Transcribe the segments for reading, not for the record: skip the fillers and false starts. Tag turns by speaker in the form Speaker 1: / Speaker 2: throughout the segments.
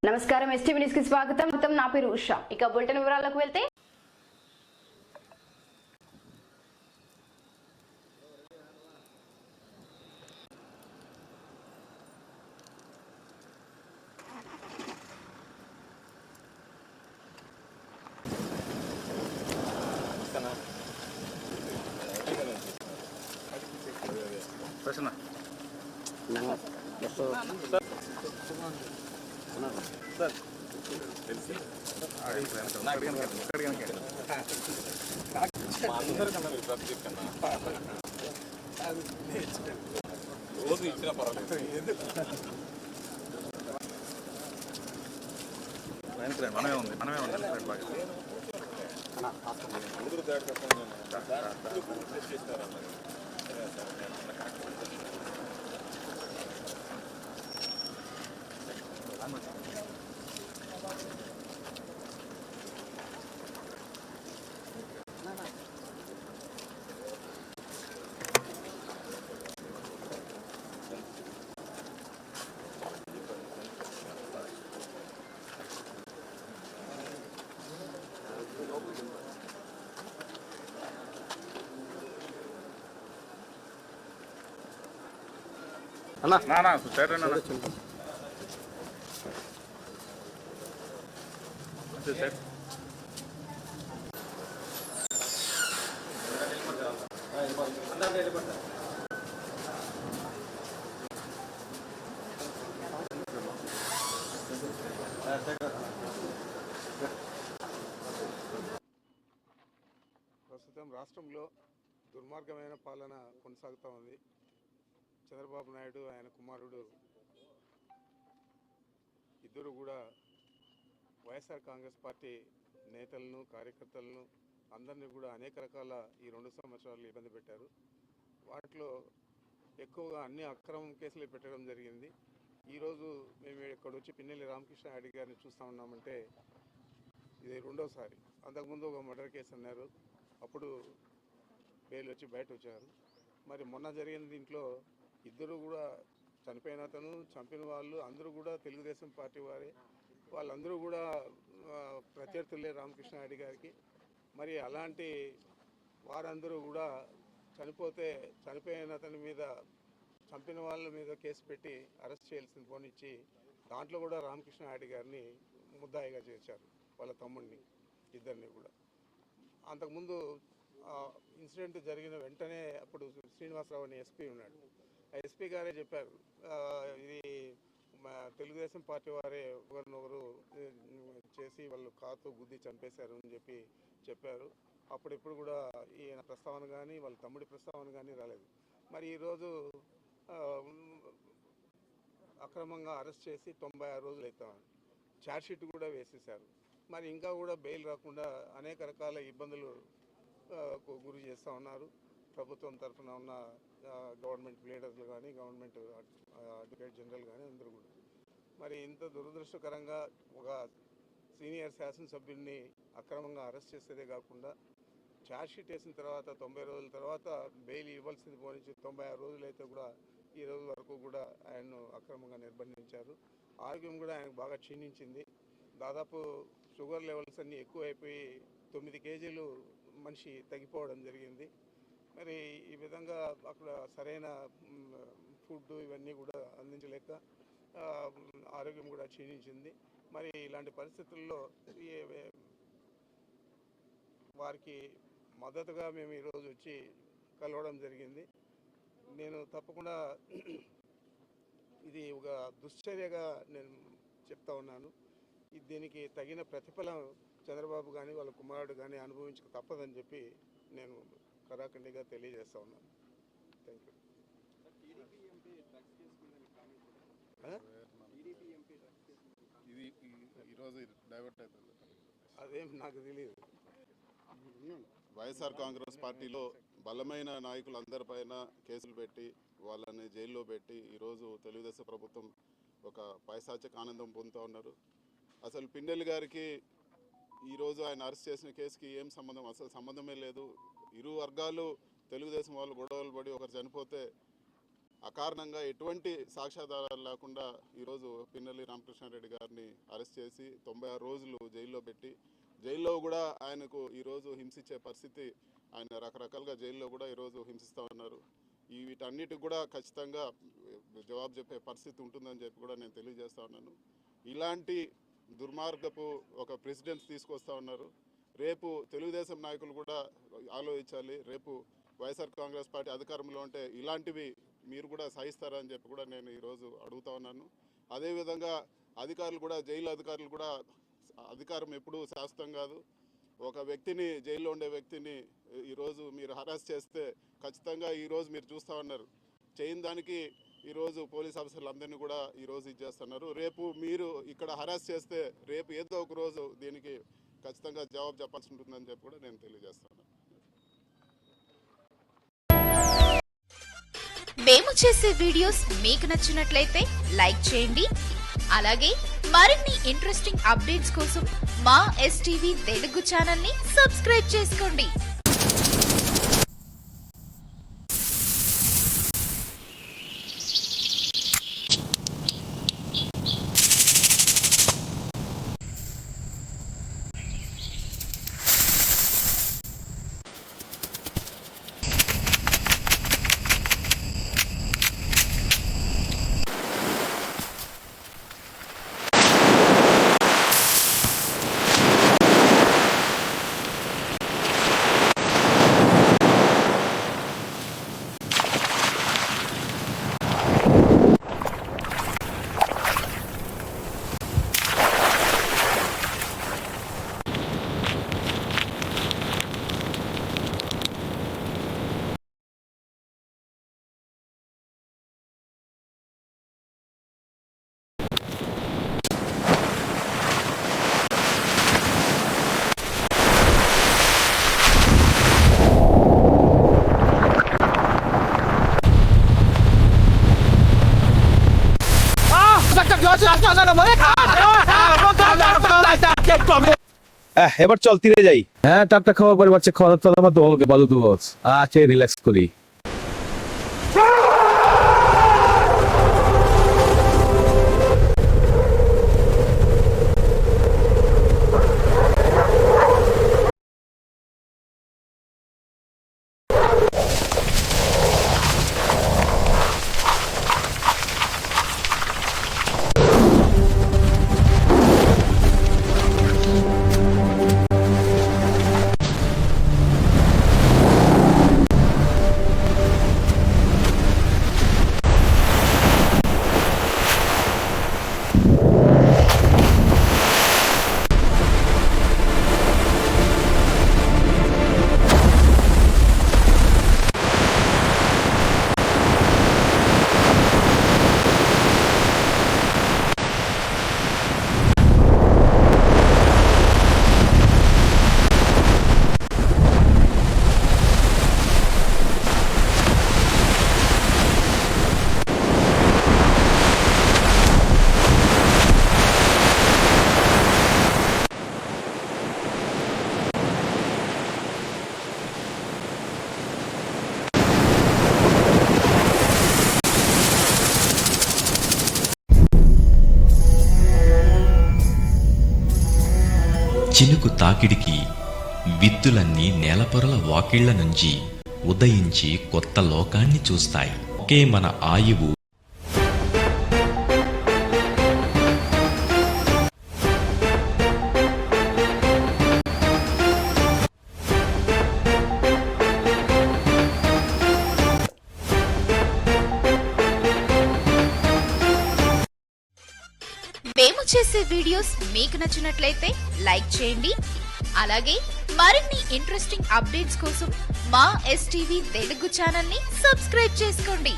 Speaker 1: నమస్కారం STV news కి స్వాగతం. నా పేరు ఉషా. ఇక బులెటిన్ వివరాలకు వెళ్తే
Speaker 2: రోజు ఇచ్చిన పర్వాలేదు. మనమే ఉంది అందరూ దాడి నా సైడ్
Speaker 3: ప్రస్తుతం రాష్ట్రంలో దుర్మార్గమైన పాలన కొనసాగుతూ ఉంది. చంద్రబాబు నాయుడు ఆయన కుమారుడు ఇద్దరు కూడా వైఎస్ఆర్ కాంగ్రెస్ పార్టీ నేతలను కార్యకర్తలను అందరినీ కూడా అనేక రకాల ఈ 2 సంవత్సరాలు ఇబ్బంది పెట్టారు. వాటిలో ఎక్కువగా అన్ని అక్రమం కేసులు పెట్టడం జరిగింది. ఈరోజు మేము ఇక్కడ వచ్చి పిన్నెల్లి రామకృష్ణ రెడ్డి గారిని చూస్తూ ఉన్నామంటే ఇది 2వసారి. అంతకుముందు ఒక మర్డర్ కేసు అన్నారు, అప్పుడు బెయిల్ వచ్చి బయట వచ్చారు. మరి మొన్న జరిగిన దీంట్లో ఇద్దరు కూడా చనిపోయిన అతను చంపిన వాళ్ళు అందరూ కూడా తెలుగుదేశం పార్టీ వారే, వాళ్ళందరూ కూడా ప్రత్యర్థులే రామకృష్ణారెడ్డి గారికి. మరి అలాంటి వారందరూ కూడా చనిపోయిన అతని మీద చంపిన వాళ్ళ మీద కేసు పెట్టి అరెస్ట్ చేయాల్సింది పోనిచ్చి దాంట్లో కూడా రామకృష్ణారెడ్డి గారిని ముద్దాయిగా చేశారు, వాళ్ళ తమ్ముడిని ఇద్దరిని కూడా. అంతకుముందు ఇన్సిడెంట్ జరిగిన వెంటనే అప్పుడు శ్రీనివాసరావు అని ఎస్పీ ఉన్నాడు, ఆ ఎస్పీ గారే చెప్పారు ఇది తెలుగుదేశం పార్టీ వారే ఒకరినొకరు చేసి వాళ్ళు కాతో గుద్ది చంపేశారు అని చెప్పారు. అప్పుడెప్పుడు కూడా ఈయన ప్రస్తావన కానీ వాళ్ళ తమ్ముడి ప్రస్తావన కానీ రాలేదు. మరి ఈరోజు అక్రమంగా అరెస్ట్ చేసి 96 రోజులు అవుతామని ఛార్జ్షీట్ కూడా వేసేశారు. మరి ఇంకా కూడా బెయిల్ రాకుండా అనేక రకాల ఇబ్బందులు గురి చేస్తూ ఉన్నారు. ప్రభుత్వం తరఫున ఉన్న గవర్నమెంట్ లీడర్లు కానీ గవర్నమెంట్ అడ్వకేట్ జనరల్ కానీ అందరూ కూడా. మరి ఇంత దురదృష్టకరంగా ఒక సీనియర్ శాసనసభ్యుడిని అక్రమంగా అరెస్ట్ చేసేదే కాకుండా ఛార్జ్షీట్ వేసిన తర్వాత 90 రోజుల తర్వాత బెయిల్ ఇవ్వాల్సింది పోనించి 96 రోజులు అయితే కూడా ఈ రోజు వరకు కూడా ఆయన్ను అక్రమంగా నిర్బంధించారు. ఆరోగ్యం కూడా ఆయనకు బాగా క్షీణించింది. దాదాపు షుగర్ లెవెల్స్ అన్నీ ఎక్కువైపోయి 9 కేజీలు మనిషి తగ్గిపోవడం జరిగింది. మరి ఈ విధంగా అక్కడ సరైన ఫుడ్ ఇవన్నీ కూడా అందించలేక ఆరోగ్యం కూడా క్షీణించింది. మరి ఇలాంటి పరిస్థితుల్లో వారికి మద్దతుగా మేము ఈరోజు వచ్చి కలవడం జరిగింది. నేను తప్పకుండా ఇది ఒక దుశ్చర్యగా నేను చెప్తా ఉన్నాను. దీనికి తగిన ప్రతిఫలం చంద్రబాబు కానీ వాళ్ళ కుమారుడు కానీ అనుభవించక తప్పదని చెప్పి నేను కరాఖండిగా తెలియజేస్తా ఉన్నాను. Thank you. అదేం నాకు తెలియదు.
Speaker 4: వైఎస్ఆర్ కాంగ్రెస్ పార్టీలో బలమైన నాయకులందరిపైన కేసులు పెట్టి వాళ్ళని జైల్లో పెట్టి ఈరోజు తెలుగుదేశం ప్రభుత్వం ఒక పైశాచిక ఆనందం పొందుతూ ఉన్నారు. అసలు పిన్నెల్లి గారికి ఈరోజు ఆయన అరెస్ట్ చేసిన కేసుకి ఏం సంబంధం? అసలు సంబంధమే లేదు. ఇరు వర్గాలు తెలుగుదేశం వాళ్ళు గొడవలు పడి ఒకరు చనిపోతే అకారణంగా ఎటువంటి సాక్ష్యాధారాలు లేకుండా ఈరోజు పిన్నెల్లి రామకృష్ణారెడ్డి గారిని అరెస్ట్ చేసి 96 రోజులు జైల్లో పెట్టి, జైల్లో కూడా ఆయనకు ఈరోజు హింసించే పరిస్థితి, ఆయన రకరకాలుగా జైల్లో కూడా ఈరోజు హింసిస్తూ ఉన్నారు. వీటన్నిటికి కూడా ఖచ్చితంగా జవాబు చెప్పే పరిస్థితి ఉంటుందని చెప్పి కూడా నేను తెలియజేస్తా ఉన్నాను. ఇలాంటి దుర్మార్గపు ఒక ప్రెసిడెంట్స్ తీసుకొస్తా ఉన్నారు. రేపు తెలుగుదేశం నాయకులు కూడా ఆలోచించాలి. రేపు వైఎస్ఆర్ కాంగ్రెస్ పార్టీ అధికారంలో ఉంటే ఇలాంటివి మీరు కూడా సహిస్తారని చెప్పి కూడా నేను ఈరోజు అడుగుతా ఉన్నాను. అదేవిధంగా అధికారులు కూడా, జైలు అధికారులు కూడా, అధికారం ఎప్పుడూ శాశ్వతం కాదు. ఒక వ్యక్తిని, జైల్లో ఉండే వ్యక్తిని ఈరోజు మీరు హరాస్ చేస్తే ఖచ్చితంగా ఈరోజు మీరు చూస్తూ ఉన్నారు, చేయని దానికి ఈరోజు పోలీస్ ఆఫీసర్లు అందరినీ కూడా ఈరోజు ఇచ్చేస్తున్నారు. రేపు మీరు ఇక్కడ హరాస్ చేస్తే రేపు ఏదో ఒక రోజు దీనికి ఖచ్చితంగా జవాబు చెప్పాల్సి ఉంటుందని చెప్పి కూడా నేను తెలియజేస్తాను.
Speaker 5: మేము చేసే వీడియోస్ మీకు నచ్చినట్లయితే లైక్ చేయండి. అలాగే మరిన్ని ఇంట్రెస్టింగ్ అప్డేట్స్ కోసం మా ఎస్టీవీ తెలుగు ఛానల్ ని సబ్స్క్రైబ్ చేసుకోండి.
Speaker 6: এবার চল তীরে যাই। হ্যাঁ, টাটকা খাওয়ার পরে বাচ্চা খাওয়ার তো আমার দলকে বালু দুবস আছে, রিল্যাক্স করি।
Speaker 7: చినుకు తాకిడికి విత్తులన్నీ నేలపొరల వాకిళ్ల నుంచి ఉదయించి కొత్త లోకాన్ని చూస్తాయి. ఒకే మన ఆయువు
Speaker 5: మేము చేసే వీడియోస్ మీకు నచ్చినట్లయితే లైక్ చేయండి. అలాగే మరిన్ని ఇంట్రెస్టింగ్ అప్డేట్స్ కోసం మా ఎస్టీవీ తెలుగు ఛానల్ ని సబ్స్క్రైబ్ చేసుకోండి.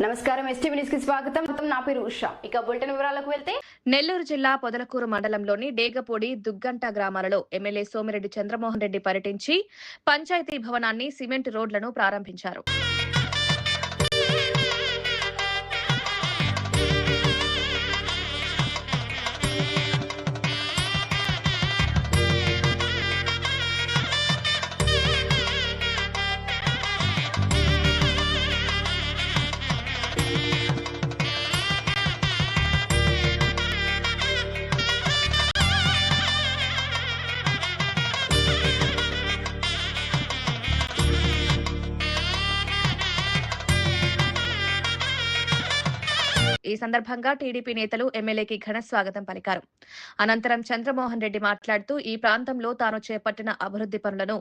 Speaker 1: నమస్కారం, ఎస్టీవీ న్యూస్ కి స్వాగతం. నా పేరు ఉషా. ఇక బులెటిన్ వివరాలకు వెళ్తే,
Speaker 8: నెల్లూరు జిల్లా పొదలకూరు మండలంలోని డేగపూడి, దుగ్గంట గ్రామాలలో ఎమ్మెల్యే సోమిరెడ్డి చంద్రమోహన్ రెడ్డి పర్యటించి పంచాయతీ భవనాన్ని, సిమెంట్ రోడ్లను ప్రారంభించారు. ఈ సందర్భంగా టీడీపీ నేతలు ఎమ్మెల్యేకి ఘన స్వాగతం పలికారు. అనంతరం చంద్రమోహన్ రెడ్డి మాట్లాడుతూ ఈ ప్రాంతంలో తాను చేపట్టిన అభివృద్ధి పనులను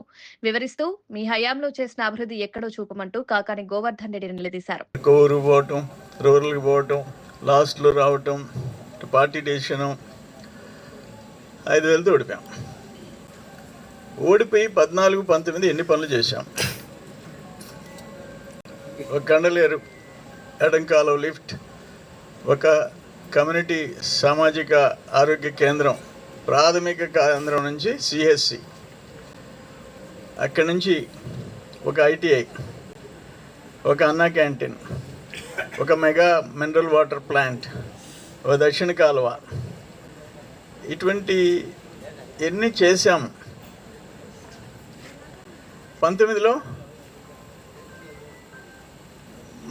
Speaker 8: వివరిస్తూ మీ హయాంలో చేసిన అభివృద్ధి ఎక్కడో చూపమంటూ కాకాని గోవర్ధన్ రెడ్డిని నిలదీశారు.
Speaker 9: కోరు పోవటం, రూరల్కి పోవటం, లాస్ట్లో రావటం, పార్టీ డెసిషను 5,000తో ఓడిపోయాం. ఓడిపోయి 14-19 ఎన్ని పనులు చేశాం. ఒక కండలేరు ఎడంకాలువ లిఫ్ట్, ఒక కమ్యూనిటీ సామాజిక ఆరోగ్య కేంద్రం, ప్రాథమిక కేంద్రం నుంచి సిహెచ్సి, అక్కడి నుంచి ఒక ఐటీఐ, ఒక అన్నా క్యాంటీన్, ఒక మెగా మినరల్ వాటర్ ప్లాంట్, ఒక దక్షిణ కాలువ, ఇటువంటి ఎన్ని చేశాము. 19లో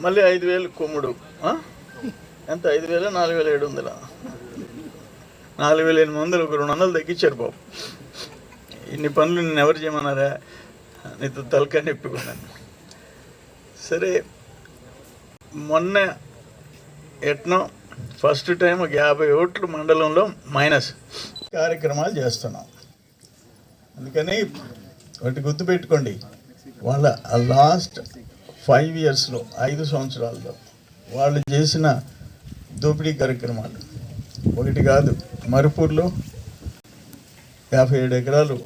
Speaker 9: మళ్ళీ 5,000 కొమ్ముడు, ఎంత 5,000 4,700 4,800 ఒక 200 తగ్గించారు బాబు. ఇన్ని పనులు నేను ఎవరు చేయమన్నారా, నీతో తలకాయ నొప్పుకున్నాను. సరే, మొన్న ఎట్నో ఫస్ట్ టైం ఒక 50 ఓట్లు మండలంలో మైనస్ కార్యక్రమాలు చేస్తున్నాం. అందుకని ఒకటి గుర్తుపెట్టుకోండి, వాళ్ళ లాస్ట్ 5 ఇయర్స్లో 5 సంవత్సరాల్లో వాళ్ళు చేసిన దోపిడీ కార్యక్రమాలు ఒకటి కాదు. మరుపూర్లో 57 ఎకరాలు,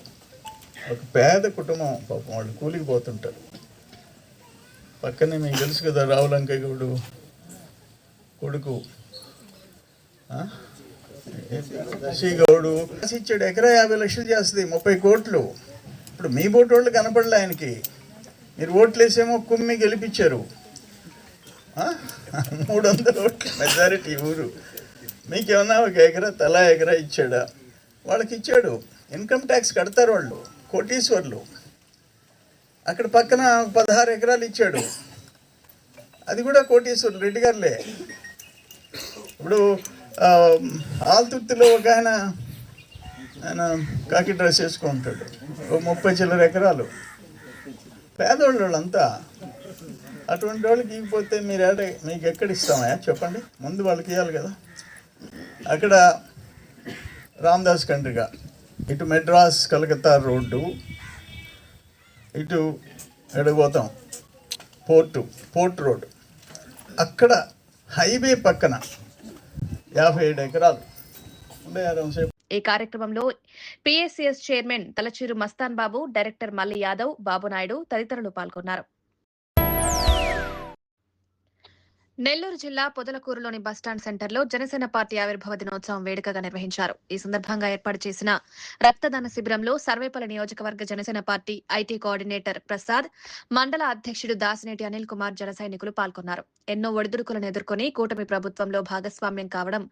Speaker 9: ఒక పేద కుటుంబం పాపం, వాళ్ళు కూలికి పోతుంటారు. పక్కనే మీకు తెలుసు కదా, రావులంకయ్య గౌడు కొడుకు శశి గౌడు ఇచ్చాడు. ఎకరా 50 లక్షలు చేస్తుంది, 30 కోట్లు. ఇప్పుడు మీ బోటు వాళ్ళు కనపడలే ఆయనకి, మీరు ఓట్లు వేసేమో కుమ్మి గెలిపించారు. 300 ఓట్లు మెజారిటీ ఊరు. మీకేమన్నా ఒక ఎకరా తలా ఎకరా ఇచ్చాడా? వాళ్ళకి ఇచ్చాడు. ఇన్కమ్ ట్యాక్స్ కడతారు వాళ్ళు, కోటీశ్వర్లు. అక్కడ పక్కన 16 ఎకరాలు ఇచ్చాడు, అది కూడా కోటీశ్వర్లు, రెడ్డి గారులే. ఇప్పుడు ఆల్తుర్తిలో ఒక ఆయన కాకి డ్రెస్ వేసుకుంటాడు, 30 చిల్లర ఎకరాలు. పేదవాళ్ళు వాళ్ళంతా. అటువంటి వాళ్ళకి ఇవ్వకపోతే మీకు ఎక్కడ ఇస్తామా చెప్పండి? ముందు వాళ్ళకి ఇవ్వాలి కదా. అక్కడ రామదాస్ కండ్రిగా, ఇటు మెడ్రాస్ కలకత్తా రోడ్డు, ఇటు ఎడగోతాం పోర్ట్ రోడ్, అక్కడ హైవే పక్కన 57 ఎకరాలు ఉండే.
Speaker 8: ఈ కార్యక్రమంలో పిఎస్సిఎస్ చైర్మన్ తలచూరు మస్తాన్ బాబు, డైరెక్టర్ మల్లి యాదవ్, బాబునాయుడు తదితరులు పాల్గొన్నారు. నెల్లూరు జిల్లా పొదలకూరులోని బస్టాండ్ సెంటర్లో జనసేన పార్టీ ఆవిర్భావ దినోత్సవం వేడుకగా నిర్వహించారు. ఈ సందర్భంగా ఏర్పాటు చేసిన రక్తదాన శిబిరంలో సర్వేపల్లి నియోజకవర్గ Janasena party IT coordinator Prasad, మండల అధ్యక్షుడు దాసినేటి అనిల్ కుమార్ జన సైనికులు పాల్గొన్నారు. ఎన్నో ఒడిదుడుకులను ఎదుర్కొని కూటమి ప్రభుత్వంలో భాగస్వామ్యం కావడం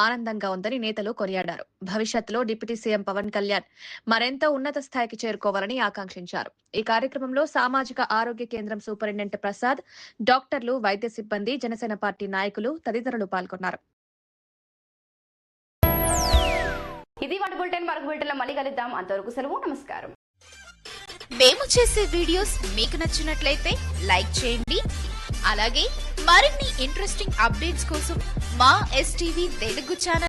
Speaker 8: ఆనందంగా ఉందని నేతలు కొనియాడారు. భవిష్యత్తులో డిప్యూటీ సీఎం పవన్ కళ్యాణ్ మరెంతో ఉన్నత స్థాయికి చేరుకోవాలని ఆకాంక్షించారు. ఈ కార్యక్రమంలో సామాజిక ఆరోగ్య కేంద్రం సూపరింటెండెంట్ ప్రసాద్, డాక్టర్లు, వైద్య సిబ్బంది, జనసేన పార్టీ నాయకులు తదితరులు పాల్గొన్నారు.
Speaker 1: ఇది వాటి బులెటిన్. మరొక బులెటిన్లో మళ్ళీ కలుద్దాం. అంతవరకు సెలవు, నమస్కారం.
Speaker 5: మేము చేసే వీడియోస్ మీకు నచ్చినట్లయితే లైక్ చేయండి. అలాగే మరిన్ని ఇంట్రెస్టింగ్ అప్డేట్స్ కోసం మా STV తెలుగు ఛానల్